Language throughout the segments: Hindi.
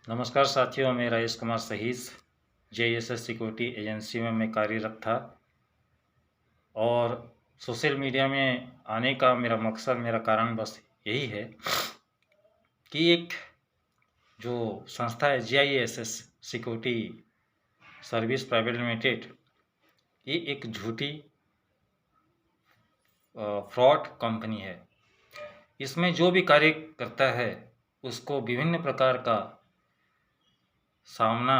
नमस्कार साथियों, मैं राजेश कुमार सहीस JSS सिक्योरिटी एजेंसी में मैं कार्यरत था और सोशल मीडिया में आने का मेरा मकसद, मेरा कारण बस यही है कि एक जो संस्था है JISS security service private limited, ये एक झूठी फ्रॉड कंपनी है। इसमें जो भी कार्य करता है उसको विभिन्न प्रकार का सामना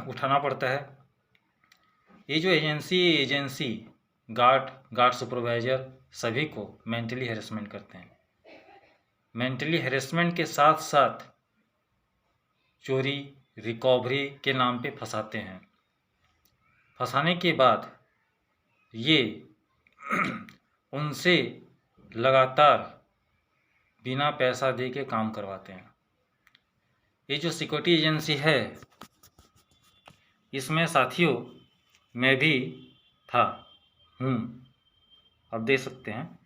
उठाना पड़ता है। ये जो एजेंसी गार्ड सुपरवाइजर सभी को मेंटली हैरेसमेंट करते हैं। मेंटली हैरेसमेंट के साथ साथ चोरी रिकवरी के नाम पे फंसाते हैं। फंसाने के बाद ये उनसे लगातार बिना पैसा दे के काम करवाते हैं। ये जो सिक्योरिटी एजेंसी है, इसमें साथियों मैं भी था हूँ। अब देख सकते हैं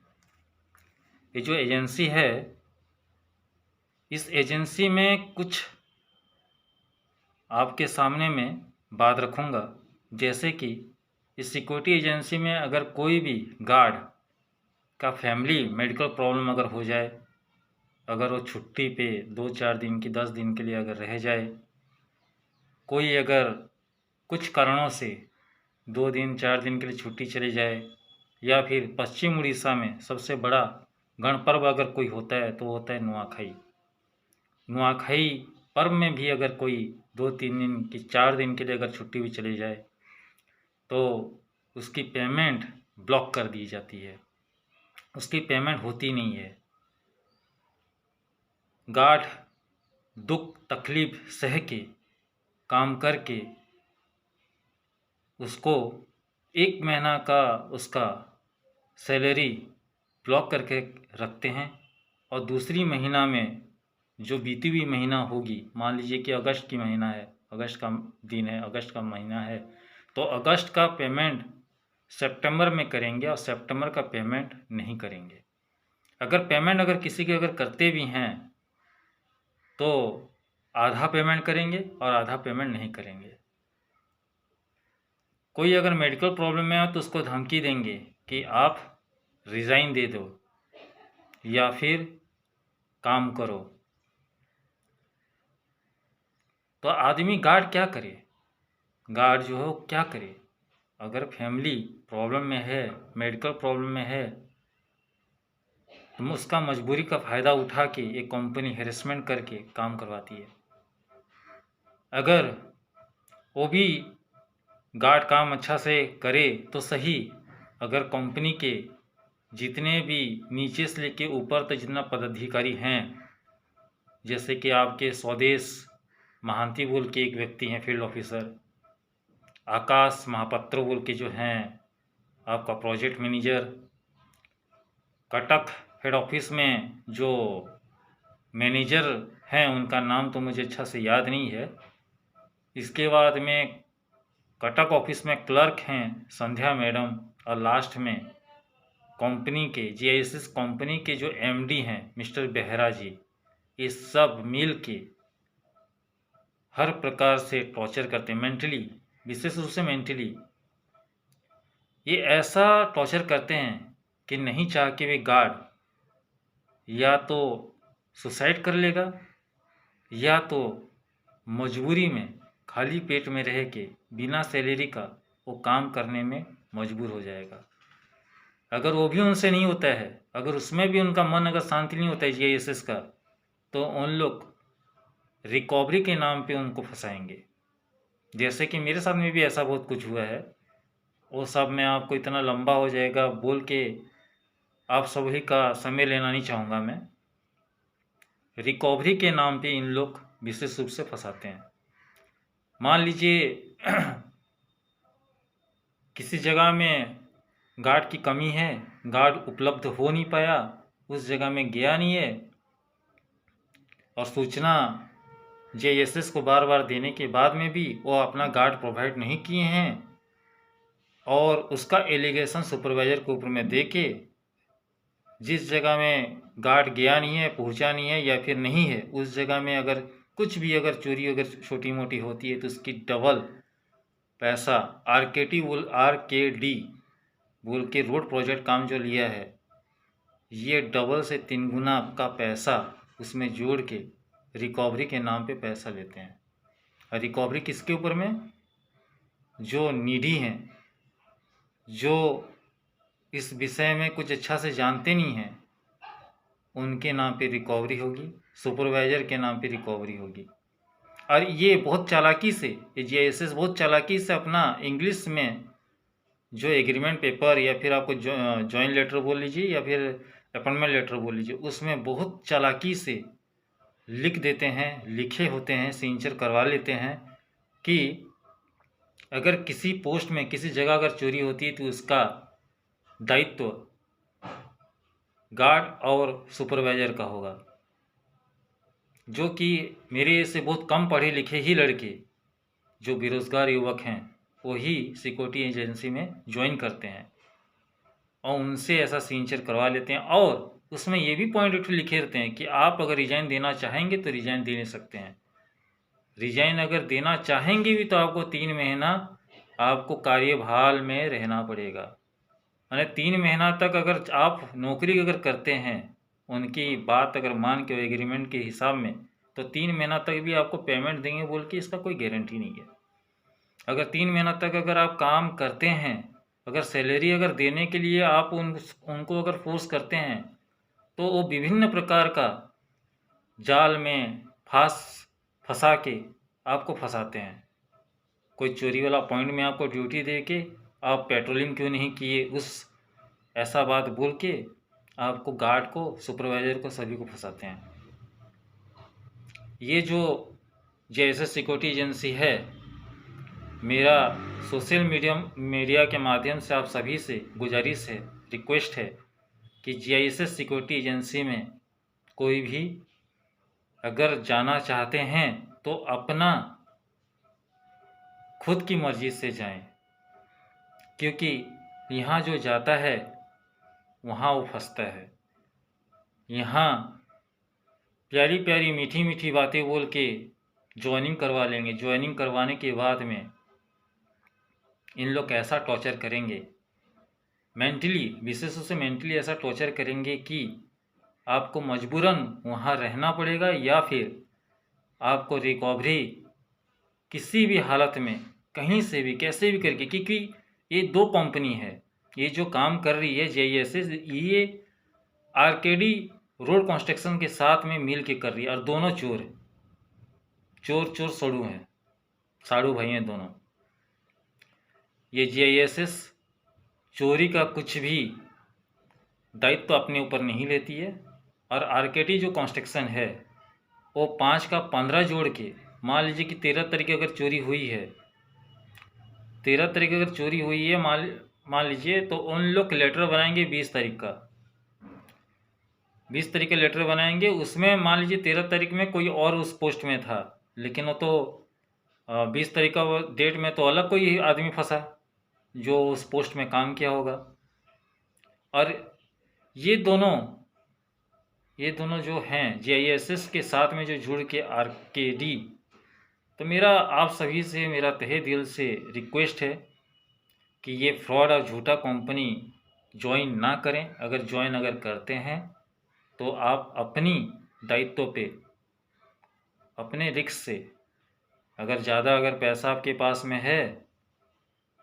ये जो एजेंसी है, इस एजेंसी में कुछ आपके सामने में बात रखूँगा। जैसे कि इस सिक्योरिटी एजेंसी में अगर कोई भी गार्ड का फैमिली मेडिकल प्रॉब्लम अगर हो जाए, अगर वो छुट्टी पे 2-4 दिन की 10 दिन के लिए अगर रह जाए, कोई अगर कुछ कारणों से 2 दिन 4 दिन के लिए छुट्टी चली जाए, या फिर पश्चिम उड़ीसा में सबसे बड़ा गणपर्व अगर कोई होता है तो होता है नुआखाई। नुआखाई पर्व में भी अगर कोई 2-3 दिन की 4 दिन के लिए अगर छुट्टी भी चली जाए तो उसकी पेमेंट ब्लॉक कर दी जाती है, उसकी पेमेंट होती नहीं है। गार्ड दुख तकलीफ सह के काम करके उसको 1 महीना का उसका सैलरी ब्लॉक करके रखते हैं, और दूसरी महीना में जो बीती हुई महीना होगी, मान लीजिए कि अगस्त की महीना है, अगस्त का दिन है, अगस्त का महीना है, तो अगस्त का पेमेंट सितंबर में करेंगे और सितंबर का पेमेंट नहीं करेंगे। अगर पेमेंट अगर किसी के अगर करते भी हैं तो आधा पेमेंट करेंगे और आधा पेमेंट नहीं करेंगे। कोई अगर मेडिकल प्रॉब्लम में है तो उसको धमकी देंगे कि आप रिज़ाइन दे दो या फिर काम करो। तो आदमी गार्ड क्या करे, गार्ड जो हो क्या करे? अगर फैमिली प्रॉब्लम में है, मेडिकल प्रॉब्लम में है, तो उसका मजबूरी का फ़ायदा उठा के एक कंपनी हैरेसमेंट करके काम करवाती है। अगर वो भी गार्ड काम अच्छा से करे तो सही, अगर कंपनी के जितने भी नीचे से लेके ऊपर तक जितना पदाधिकारी हैं, जैसे कि आपके स्वदेश महांती बोल के एक व्यक्ति हैं फील्ड ऑफिसर, आकाश महापात्र बोल के जो हैं आपका project manager, Cuttack head office में जो मैनेजर हैं उनका नाम तो मुझे अच्छा से याद नहीं है। इसके बाद में कटक ऑफिस में क्लर्क हैं संध्या मैडम, और लास्ट में कंपनी के JISS कंपनी के जो MD हैं मिस्टर बेहरा जी, ये सब मिल के हर प्रकार से टॉर्चर करते हैं मेंटली, विशेष रूप से मेंटली। ये ऐसा टॉर्चर करते हैं कि नहीं चाह के वे गार्ड या तो सुसाइड कर लेगा या तो मजबूरी में खाली पेट में रह के बिना सैलरी का वो काम करने में मजबूर हो जाएगा। अगर वो भी उनसे नहीं होता है, अगर उसमें भी उनका मन अगर शांति नहीं होता है JISS का, तो उन लोग रिकवरी के नाम पे उनको फंसाएंगे। जैसे कि मेरे साथ में भी ऐसा बहुत कुछ हुआ है। वो सब मैं आपको इतना लंबा हो जाएगा बोल के आप सभी का समय लेना नहीं चाहूँगा मैं। रिकवरी के नाम पे इन लोग विशेष रूप से फंसाते हैं। मान लीजिए किसी जगह में गार्ड की कमी है, गार्ड उपलब्ध हो नहीं पाया, उस जगह में गया नहीं है, और सूचना JISS को बार बार देने के बाद में भी वो अपना गार्ड प्रोवाइड नहीं किए हैं, और उसका एलिगेशन सुपरवाइजर के ऊपर में दे के जिस जगह में गार्ड गया नहीं है, पहुंचा नहीं है या फिर नहीं है, उस जगह में अगर कुछ भी अगर चोरी अगर छोटी मोटी होती है तो उसकी डबल पैसा आर के डी बोल के रोड प्रोजेक्ट काम जो लिया है, ये डबल से 3 गुना का पैसा उसमें जोड़ के रिकवरी के नाम पे पैसा लेते हैं। और रिकवरी किसके ऊपर में? जो नीडी हैं, जो इस विषय में कुछ अच्छा से जानते नहीं हैं, उनके नाम पे रिकवरी होगी, सुपरवाइजर के नाम पे रिकवरी होगी। और ये बहुत चालाकी से, ये जीआईएसएस बहुत चालाकी से अपना इंग्लिश में जो एग्रीमेंट पेपर या फिर आपको जॉइन लेटर बोल लीजिए या फिर अपॉइंटमेंट लेटर बोल लीजिए, उसमें बहुत चालाकी से लिख देते हैं, लिखे होते हैं, सिग्नेचर करवा लेते हैं कि अगर किसी पोस्ट में किसी जगह अगर चोरी होती है तो उसका दायित्व गार्ड और सुपरवाइजर का होगा। जो कि मेरे से बहुत कम पढ़े लिखे ही लड़के जो बेरोजगार युवक हैं वो ही सिक्योरिटी एजेंसी में ज्वाइन करते हैं और उनसे ऐसा सिग्नेचर करवा लेते हैं। और उसमें ये भी पॉइंट लिखे रहते हैं कि आप अगर रिजाइन देना चाहेंगे तो रिजाइन दे नहीं सकते हैं। रिजाइन अगर देना चाहेंगे भी तो आपको 3 महीना आपको कार्यभाल में रहना पड़ेगा। यानी 3 महीना तक अगर आप नौकरी अगर करते हैं, उनकी बात अगर मान के एग्रीमेंट के हिसाब में, तो 3 महीना तक भी आपको पेमेंट देंगे बोल के इसका कोई गारंटी नहीं है। अगर 3 महीना तक अगर आप काम करते हैं, अगर सैलरी अगर देने के लिए आप उनको अगर फोर्स करते हैं तो वो विभिन्न प्रकार का जाल में फंसा के आपको फंसाते हैं। कोई चोरी वाला पॉइंट में आपको ड्यूटी दे के आप पेट्रोलिंग क्यों नहीं किए, उस ऐसा बात बोल के आपको गार्ड को, सुपरवाइजर को, सभी को फंसाते हैं। ये जो जैसे सिक्योरिटी एजेंसी है, मेरा सोशल मीडिया के माध्यम से आप सभी से गुजारिश है, रिक्वेस्ट है कि जीआईएसएस सिक्योरिटी एजेंसी में कोई भी अगर जाना चाहते हैं तो अपना खुद की मर्जी से जाएं, क्योंकि यहाँ जो जाता है वहाँ वो फंसता है। यहाँ प्यारी प्यारी मीठी मीठी बातें बोल के ज्वाइनिंग करवा लेंगे। ज्वाइनिंग करवाने के बाद में इन लोग ऐसा टॉर्चर करेंगे, मेंटली, विशेष रूप से मेंटली ऐसा टॉर्चर करेंगे कि आपको मजबूरन वहाँ रहना पड़ेगा या फिर आपको रिकवरी किसी भी हालत में कहीं से भी कैसे भी करके, क्योंकि ये 2 कंपनी है, ये जो काम कर रही है जीआईएसएस, ये आरकेडी रोड कंस्ट्रक्शन के साथ में मिल के कर रही है। और दोनों चोर हैं, चोर साड़ू हैं, साड़ू भाई हैं दोनों। ये जीआईएसएस चोरी का कुछ भी दायित्व तो अपने ऊपर नहीं लेती है। और आरकेडी जो कंस्ट्रक्शन है वो 5 का 15 जोड़ के, मान लीजिए कि 13 तारीख अगर चोरी हुई है, 13 तारीख अगर चोरी हुई है मान लीजिए, तो उन लोग लेटर बनाएंगे 20 तारीख का, 20 तारीख का लेटर बनाएंगे। उसमें मान लीजिए 13 तारीख में कोई और उस पोस्ट में था, लेकिन वो तो 20 तारीख का डेट में तो अलग कोई आदमी फंसा जो उस पोस्ट में काम किया होगा। और ये दोनों जो हैं जीआईएसएस के साथ में जो जुड़ के आरकेडी, तो मेरा आप सभी से मेरा तहे दिल से रिक्वेस्ट है कि ये फ्रॉड और झूठा कंपनी ज्वाइन ना करें। अगर ज्वाइन अगर करते हैं तो आप अपनी दायित्व पे, अपने रिस्क से, अगर ज़्यादा अगर पैसा आपके पास में है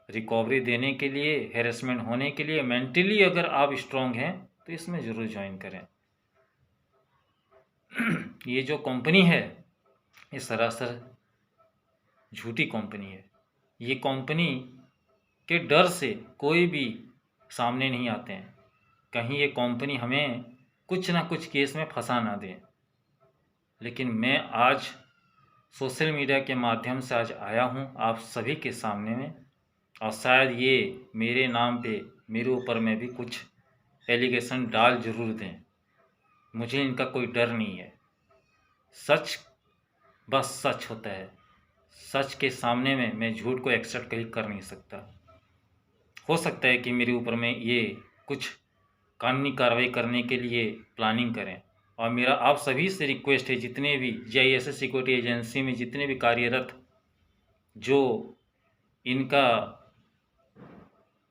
रिकवरी देने के लिए, हैरेसमेंट होने के लिए, मेंटली अगर आप स्ट्रांग हैं तो इसमें ज़रूर ज्वाइन करें। ये जो कंपनी है ये सरासर झूठी कंपनी है। ये कंपनी के डर से कोई भी सामने नहीं आते हैं, कहीं ये कंपनी हमें कुछ ना कुछ केस में फंसा ना दे। लेकिन मैं आज सोशल मीडिया के माध्यम से आज आया हूँ आप सभी के सामने में, और शायद ये मेरे नाम पे, मेरे ऊपर में भी कुछ एलिगेशन डाल जरूर दें। मुझे इनका कोई डर नहीं है। सच बस सच होता है। सच के सामने में मैं झूठ को एक्सेप्ट कहीं कर नहीं सकता। हो सकता है कि मेरे ऊपर में ये कुछ कानूनी कार्रवाई करने के लिए प्लानिंग करें। और मेरा आप सभी से रिक्वेस्ट है, जितने भी जीआईएसएस सिक्योरिटी एजेंसी में जितने भी कार्यरत जो इनका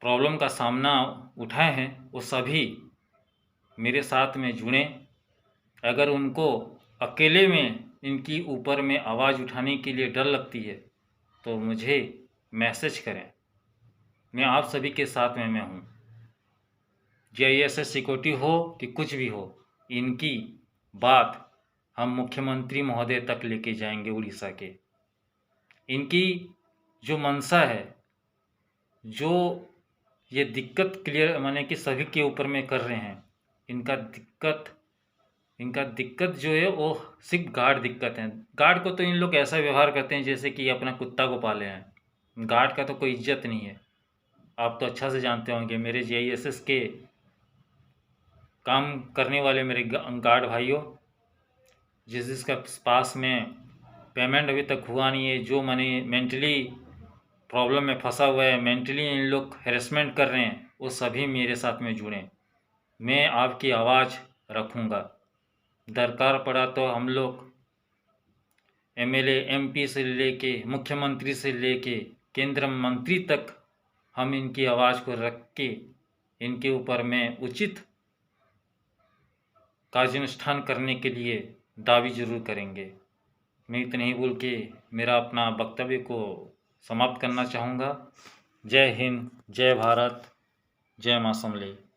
प्रॉब्लम का सामना उठाए हैं, वो सभी मेरे साथ में जुड़ें। अगर उनको अकेले में इनकी ऊपर में आवाज़ उठाने के लिए डर लगती है तो मुझे मैसेज करें, मैं आप सभी के साथ में मैं हूँ। जीआईएसएस सिक्योरिटी हो कि कुछ भी हो, इनकी बात हम मुख्यमंत्री महोदय तक लेके जाएंगे उड़ीसा के। इनकी जो मंशा है, जो ये दिक्कत क्लियर माने कि सभी के ऊपर में कर रहे हैं, इनका दिक्कत जो है वो सिर्फ गार्ड दिक्कत है। गार्ड को तो इन लोग ऐसा व्यवहार करते हैं जैसे कि अपना कुत्ता को पाले हैं। गार्ड का तो कोई इज्जत नहीं है। आप तो अच्छा से जानते होंगे, मेरे जीआईएसएस के काम करने वाले मेरे गार्ड भाइयों, जिसका पास में पेमेंट अभी तक हुआ नहीं है, जो मनी मेंटली प्रॉब्लम में फंसा हुआ है, मेंटली इन लोग हैरेसमेंट कर रहे हैं, वो सभी मेरे साथ में जुड़ें। मैं आपकी आवाज़ रखूँगा। दरकार पड़ा तो हम लोग एमएलए एमपी से लेके मुख्यमंत्री से लेके केंद्र मंत्री तक हम इनकी आवाज़ को रख के इनके ऊपर में उचित कार्यानुष्ठान करने के लिए दावी जरूर करेंगे। मैं इतना ही बोल के मेरा अपना वक्तव्य को समाप्त करना चाहूँगा। जय हिंद, जय भारत, जय मां समले।